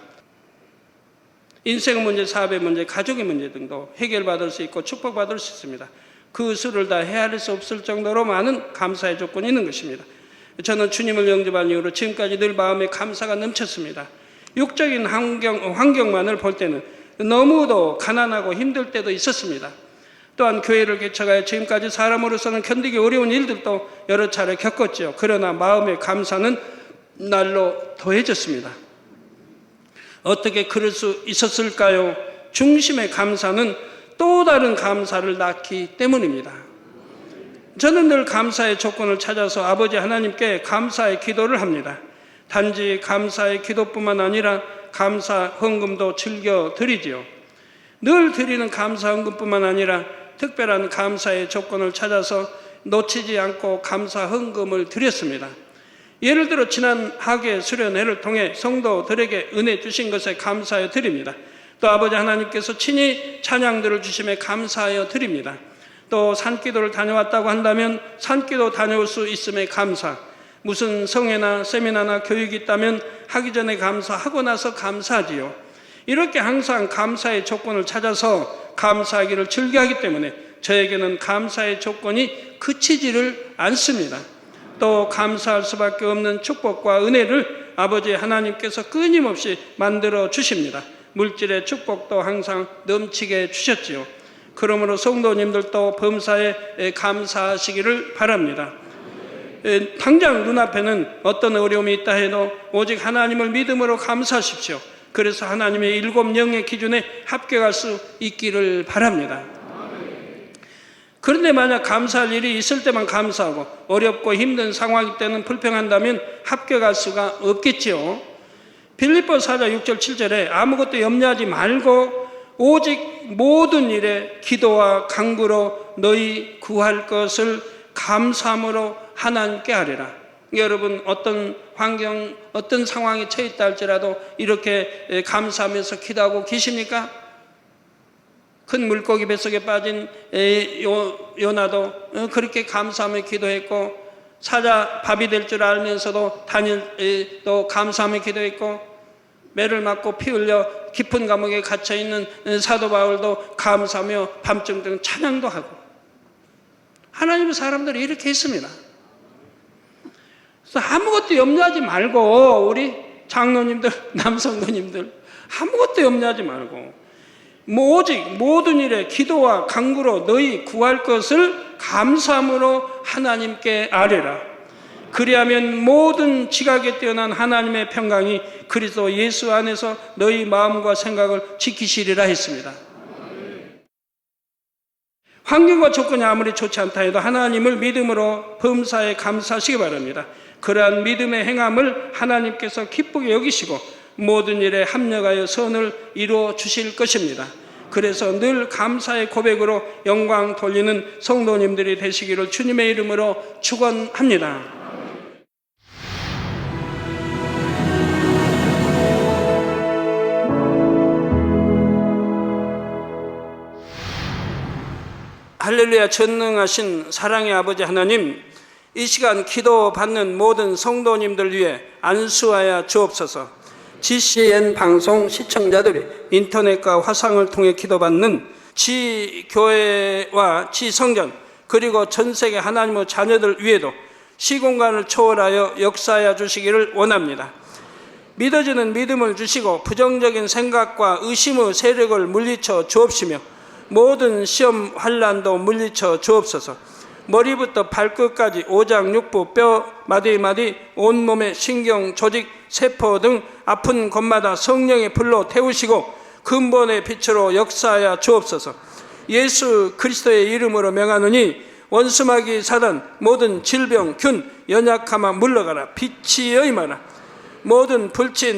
인생의 문제, 사업의 문제, 가족의 문제 등도 해결받을 수 있고 축복받을 수 있습니다. 그 수를 다 헤아릴 수 없을 정도로 많은 감사의 조건이 있는 것입니다. 저는 주님을 영접한 이후로 지금까지 늘 마음에 감사가 넘쳤습니다. 육적인 환경만을 볼 때는 너무도 가난하고 힘들 때도 있었습니다. 또한 교회를 개척하여 지금까지 사람으로서는 견디기 어려운 일들도 여러 차례 겪었죠. 그러나 마음의 감사는 날로 더해졌습니다. 어떻게 그럴 수 있었을까요? 중심의 감사는 또 다른 감사를 낳기 때문입니다. 저는 늘 감사의 조건을 찾아서 아버지 하나님께 감사의 기도를 합니다. 단지 감사의 기도뿐만 아니라 감사 헌금도 즐겨 드리지요. 늘 드리는 감사 헌금뿐만 아니라 특별한 감사의 조건을 찾아서 놓치지 않고 감사 헌금을 드렸습니다. 예를 들어 지난 학예 수련회를 통해 성도들에게 은혜 주신 것에 감사하여 드립니다. 또 아버지 하나님께서 친히 찬양들을 주심에 감사하여 드립니다. 또 산기도를 다녀왔다고 한다면 산기도 다녀올 수 있음에 감사, 무슨 성회나 세미나나 교육이 있다면 하기 전에 감사하고 나서 감사하지요. 이렇게 항상 감사의 조건을 찾아서 감사하기를 즐겨하기 때문에 저에게는 감사의 조건이 그치지를 않습니다. 또 감사할 수밖에 없는 축복과 은혜를 아버지 하나님께서 끊임없이 만들어 주십니다. 물질의 축복도 항상 넘치게 주셨지요. 그러므로 성도님들도 범사에 감사하시기를 바랍니다. 당장 눈앞에는 어떤 어려움이 있다 해도 오직 하나님을 믿음으로 감사하십시오. 그래서 하나님의 7영의 기준에 합격할 수 있기를 바랍니다. 그런데 만약 감사할 일이 있을 때만 감사하고 어렵고 힘든 상황일 때는 불평한다면 합격할 수가 없겠지요. 빌립보서 4장 6절 7절에 아무것도 염려하지 말고 오직 모든 일에 기도와 간구로 너희 구할 것을 감사함으로 하나님께 아뢰라. 여러분 어떤 환경, 어떤 상황에 처해 있다 할지라도 이렇게 감사하면서 기도하고 계십니까? 큰 물고기 뱃속에 빠진 요나도 그렇게 감사하며 기도했고, 사자 밥이 될 줄 알면서도 다니엘도 감사하며 기도했고, 매를 맞고 피 흘려 깊은 감옥에 갇혀있는 사도 바울도 감사하며 밤중등 찬양도 하고, 하나님의 사람들이 이렇게 했습니다. 그래서 아무것도 염려하지 말고, 우리 장로님들, 남성도님들 아무것도 염려하지 말고 오직 모든 일에 기도와 간구로 너희 구할 것을 감사함으로 하나님께 아뢰라. 그리하면 모든 지각에 뛰어난 하나님의 평강이 그리스도 예수 안에서 너희 마음과 생각을 지키시리라 했습니다. 환경과 조건이 아무리 좋지 않다 해도 하나님을 믿음으로 범사에 감사하시기 바랍니다. 그러한 믿음의 행함을 하나님께서 기쁘게 여기시고 모든 일에 합력하여 선을 이루어 주실 것입니다. 그래서 늘 감사의 고백으로 영광 돌리는 성도님들이 되시기를 주님의 이름으로 축원합니다. 할렐루야. 전능하신 사랑의 아버지 하나님, 이 시간 기도받는 모든 성도님들 위해 안수하여 주옵소서. GCN 방송 시청자들이 인터넷과 화상을 통해 기도받는 지교회와 지성전 그리고 전세계 하나님의 자녀들 위에도 시공간을 초월하여 역사하여 주시기를 원합니다. 믿어지는 믿음을 주시고 부정적인 생각과 의심의 세력을 물리쳐 주옵시며 모든 시험 환난도 물리쳐 주옵소서. 머리부터 발끝까지 오장육부, 뼈, 마디마디, 온몸의 신경, 조직, 세포 등 아픈 곳마다 성령의 불로 태우시고 근본의 빛으로 역사하여 주옵소서. 예수 그리스도의 이름으로 명하노니 원수마귀 사단 모든 질병, 균, 연약함아 물러가라. 빛이 임하라. 모든 불치,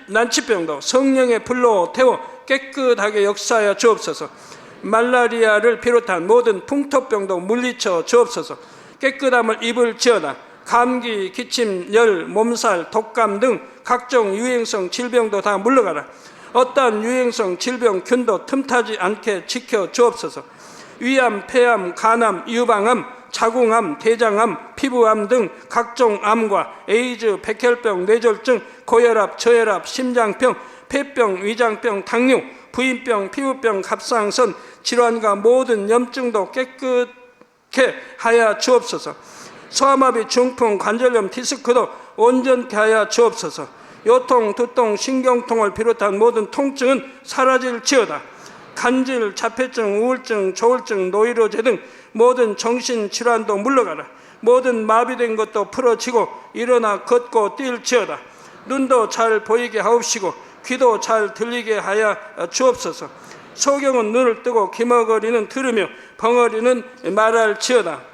난치병도 성령의 불로 태워 깨끗하게 역사하여 주옵소서. 말라리아를 비롯한 모든 풍토병도 물리쳐 주옵소서. 깨끗함을 입을지어다. 감기, 기침, 열, 몸살, 독감 등 각종 유행성 질병도 다 물러가라. 어떠한 유행성 질병, 균도 틈타지 않게 지켜 주옵소서. 위암, 폐암, 간암, 유방암, 자궁암, 대장암, 피부암 등 각종 암과 에이즈, 백혈병, 뇌졸중, 고혈압, 저혈압, 심장병, 폐병, 위장병, 당뇨, 부인병, 피부병, 갑상선, 질환과 모든 염증도 깨끗게 하여 주옵소서. 소아마비, 중풍, 관절염, 디스크도 온전케 하여 주옵소서. 요통, 두통, 신경통을 비롯한 모든 통증은 사라질지어다. 간질, 자폐증, 우울증, 조울증, 노이로제 등 모든 정신질환도 물러가라. 모든 마비된 것도 풀어지고 일어나 걷고 뛸지어다. 눈도 잘 보이게 하옵시고 귀도 잘 들리게 하여 주옵소서. 소경은 눈을 뜨고 기머거리는 들으며 벙어리는 말할지어다.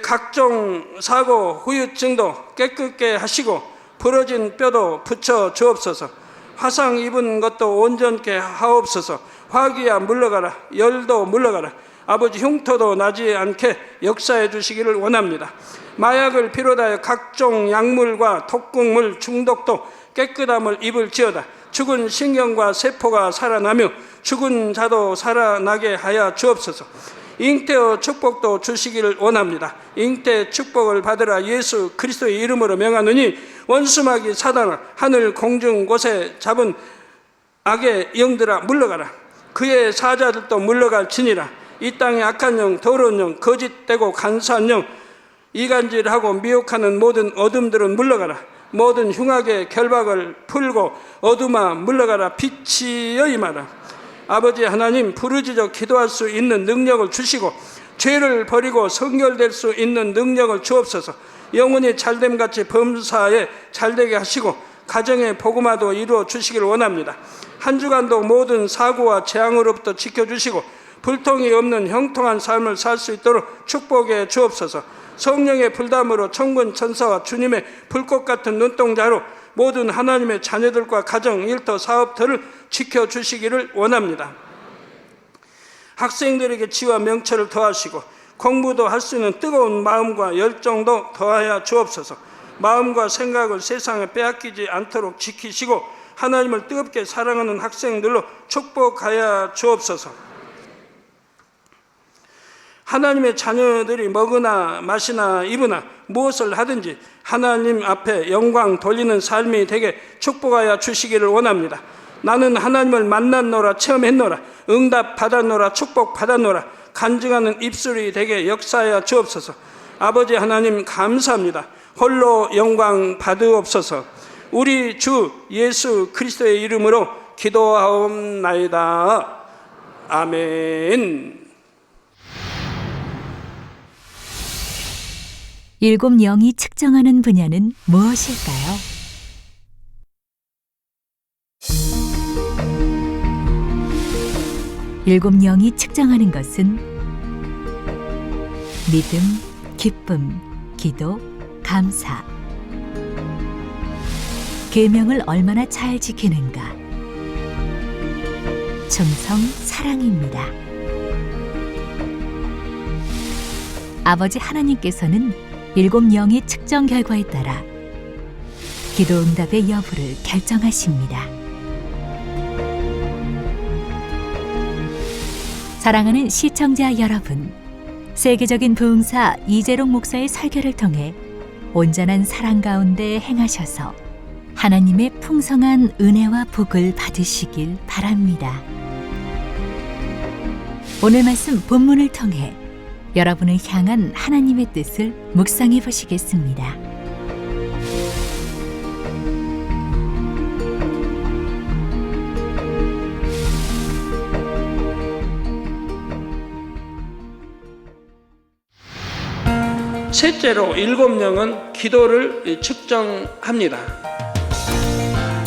각종 사고, 후유증도 깨끗게 하시고 부러진 뼈도 붙여 주옵소서. 화상 입은 것도 온전케 하옵소서. 화기야 물러가라. 열도 물러가라. 아버지 흉터도 나지 않게 역사해 주시기를 원합니다. 마약을 비롯하여 각종 약물과 독극물 중독도 깨끗함을 입을지어다. 죽은 신경과 세포가 살아나며 죽은 자도 살아나게 하여 주옵소서. 잉태의 축복도 주시기를 원합니다. 잉태 축복을 받으라. 예수 그리스도의 이름으로 명하노니 원수마귀 사단아, 하늘 공중 곳에 잡은 악의 영들아 물러가라. 그의 사자들도 물러갈지니라. 이 땅의 악한 영, 더러운 영, 거짓되고 간사한 영, 이간질하고 미혹하는 모든 어둠들은 물러가라. 모든 흉악의 결박을 풀고 어둠아 물러가라. 빛이여 임하라. 아버지 하나님, 부르짖어 기도할 수 있는 능력을 주시고 죄를 버리고 성결될 수 있는 능력을 주옵소서. 영혼이 잘됨같이 범사에 잘되게 하시고 가정의 복음화도 이루어 주시기를 원합니다. 한 주간도 모든 사고와 재앙으로부터 지켜주시고 불통이 없는 형통한 삶을 살 수 있도록 축복해 주옵소서. 성령의 불담으로 천군 천사와 주님의 불꽃 같은 눈동자로 모든 하나님의 자녀들과 가정, 일터, 사업터를 지켜주시기를 원합니다. 학생들에게 지와 명철을 더하시고 공부도 할 수 있는 뜨거운 마음과 열정도 더하여 주옵소서. 마음과 생각을 세상에 빼앗기지 않도록 지키시고 하나님을 뜨겁게 사랑하는 학생들로 축복하여 주옵소서. 하나님의 자녀들이 먹으나 마시나 입으나 무엇을 하든지 하나님 앞에 영광 돌리는 삶이 되게 축복하여 주시기를 원합니다. 나는 하나님을 만났노라, 체험했노라, 응답 받았노라, 축복 받았노라, 간증하는 입술이 되게 역사하여 주옵소서. 아버지 하나님 감사합니다. 홀로 영광 받으옵소서. 우리 주 예수 그리스도의 이름으로 기도하옵나이다. 아멘. 일곱 영이 측정하는 분야는 무엇일까요? 일곱 영이 측정하는 것은 믿음, 기쁨, 기도, 감사, 계명을 얼마나 잘 지키는가, 충성, 사랑입니다. 아버지 하나님께서는 일곱 영의 측정 결과에 따라 기도 응답의 여부를 결정하십니다. 사랑하는 시청자 여러분, 세계적인 부흥사 이재롱 목사의 설교를 통해 온전한 사랑 가운데 행하셔서 하나님의 풍성한 은혜와 복을 받으시길 바랍니다. 오늘 말씀 본문을 통해 여러분을 향한 하나님의 뜻을 묵상해 보시겠습니다. 셋째로 일곱 영은 기도를 측정합니다.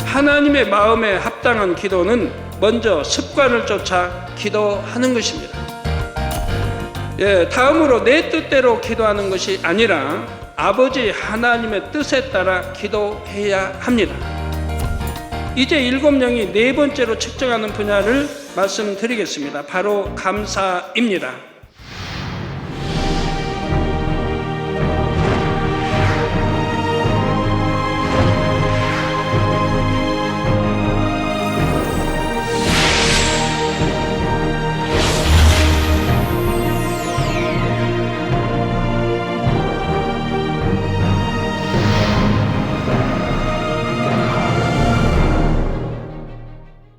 하나님의 마음에 합당한 기도는 먼저 습관을 쫓아 기도하는 것입니다. 다음으로 내 뜻대로 기도하는 것이 아니라 아버지 하나님의 뜻에 따라 기도해야 합니다. 이제 일곱 영이 네 번째로 측정하는 분야를 말씀드리겠습니다. 바로 감사입니다.